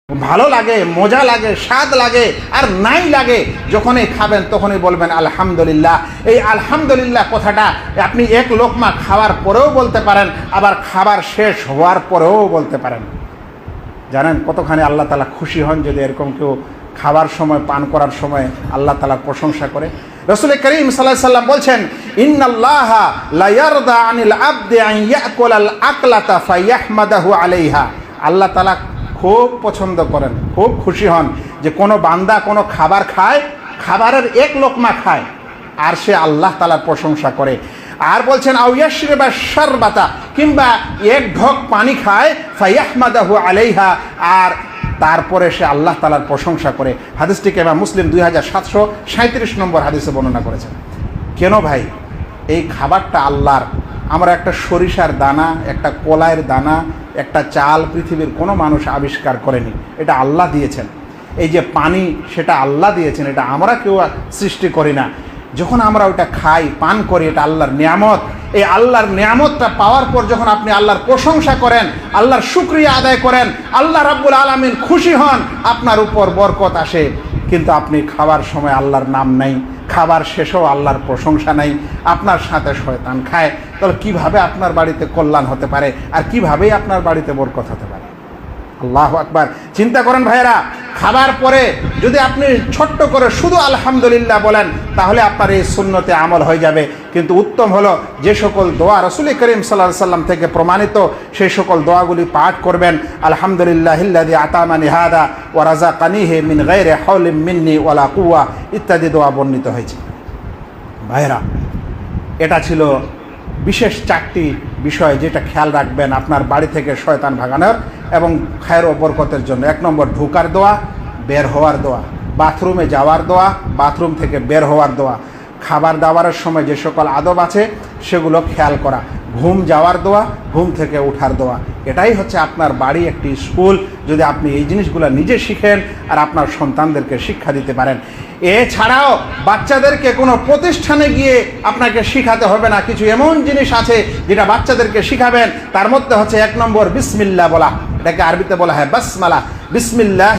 ভালো লাগে, মজা লাগে, স্বাদ লাগে, আর নাই লাগে যখনই খাবেন তখনই বলবেন আলহামদুলিল্লাহ। এই আলহামদুলিল্লাহ কথাটা আপনি এক লোকমা খাওয়ার পরেও বলতে পারেন, আবার খাবার শেষ হওয়ার পরেও বলতে পারেন। জানেন কতখানি আল্লাহ তাআলা খুশি হন যদি এরকম কেউ খাবার সময়, পান করার সময় আল্লাহ তাআলার প্রশংসা করে। রাসূল করিম সাল্লাল্লাহু আলাইহি ওয়াসাল্লাম বলছেন, ইন্নাল্লাহা লা ইয়ারদা আনিল আবদি আন ইয়াকুলাল আকলাতা ফায়াহমাদাহু আলাইহা। আল্লাহ তাআলা খুব পছন্দ করেন, খুব খুশি হন যে কোনো বান্দা কোনো খাবার খায়, খাবারের এক লোকমা খায় আর সে আল্লাহ তাআলার প্রশংসা করে। আর বলছেন আও ইয়াশরিবা শারবাতা, কিংবা এক ঢক পানি খায়, ফায়াহমাদাহু আলাইহা, আর তারপরে সে আল্লাহ তাআলার প্রশংসা করে। হাদিসটিকে ইমাম মুসলিম 2737 নম্বর হাদিসে বর্ণনা করেছেন। কেন ভাই? এই খাবারটা আল্লাহর। আমরা একটা সরিষার দানা, একটা কলাইয়ের দানা, একটা চাল পৃথিবীর কোনো মানুষ আবিষ্কার করেনি, এটা আল্লাহ দিয়েছেন। এই যে পানি, সেটা আল্লাহ দিয়েছেন, এটা আমরা কেউ সৃষ্টি করি না। যখন আমরা ওটা খাই, পান করি, এটা আল্লাহর নিয়ামত। এই আল্লাহর নিয়ামতটা পাওয়ার পর যখন আপনি আল্লাহর প্রশংসা করেন, আল্লাহর শুকরিয়া আদায় করেন, আল্লাহ রাব্বুল আলামিন খুশি হন, আপনার উপর বরকত আসে। কিন্তু আপনি খাবার সময় আল্লাহর নাম নাই, খাবার শেষেও আল্লাহর প্রশংসা নাই, আপনার সাথে শয়তান খায়, তাহলে কিভাবে আপনার বাড়িতে কল্যাণ হতে পারে আর কিভাবেই আপনার বাড়িতে বরকত হতে পারে? আল্লাহু আকবার। চিন্তা করেন ভাইয়েরা, খাবার পরে যদি আপনি ছোট্ট করে শুধু আলহামদুলিল্লাহ বলেন, তাহলে আপনার এই সুন্নতে আমল হয়ে যাবে। কিন্তু উত্তম হলো যে সকল দোয়া রাসূল করিম সাল্লাল্লাহু আলাইহি সাল্লাম থেকে প্রমাণিত, সেই সকল দোয়াগুলি পাঠ করবেন। আলহামদুলিল্লাহিল্লাযী আতামানি হাদা ওয়া রাযাকানিহি মিন গায়রি হাওলিন মিন্নি ওয়ালা কুওয়া ইত্যাদি দোয়া বর্ণিত হয়েছে। ভাইয়েরা, এটা ছিল বিশেষ 4টি বিষয় যেটা খেয়াল রাখবেন আপনার বাড়ি থেকে শয়তান ভাগানোর এবং খায়ের ও বরকতের জন্য। 1 নম্বর ঢোকার দোয়া, বের হওয়ার দোয়া, বাথরুমে যাওয়ার দোয়া, বাথরুম থেকে বের হওয়ার দোয়া, খাবার দাবারের সময় যে সকল আদব আছে সেগুলো খেয়াল করা, ঘুম যাওয়ার দোয়া, ঘুম থেকে ওঠার দোয়া। এটাই হচ্ছে আপনার বাড়ি একটি স্কুল। যদি আপনি এই জিনিসগুলো নিজে শিখেন আর আপনার সন্তানদেরকে শিক্ষা দিতে পারেন। এছাড়াও বাচ্চাদেরকে কোনো প্রতিষ্ঠানে গিয়ে আপনাকে শিখাতে হবে না। কিছু এমন জিনিস আছে যেটা বাচ্চাদেরকে শিখাবেন, তার মধ্যে হচ্ছে 1 নম্বর বিসমিল্লাহ বলা। এটাকে আরবিতে বলা হয় বাসমালা। বিসমিল্লাহ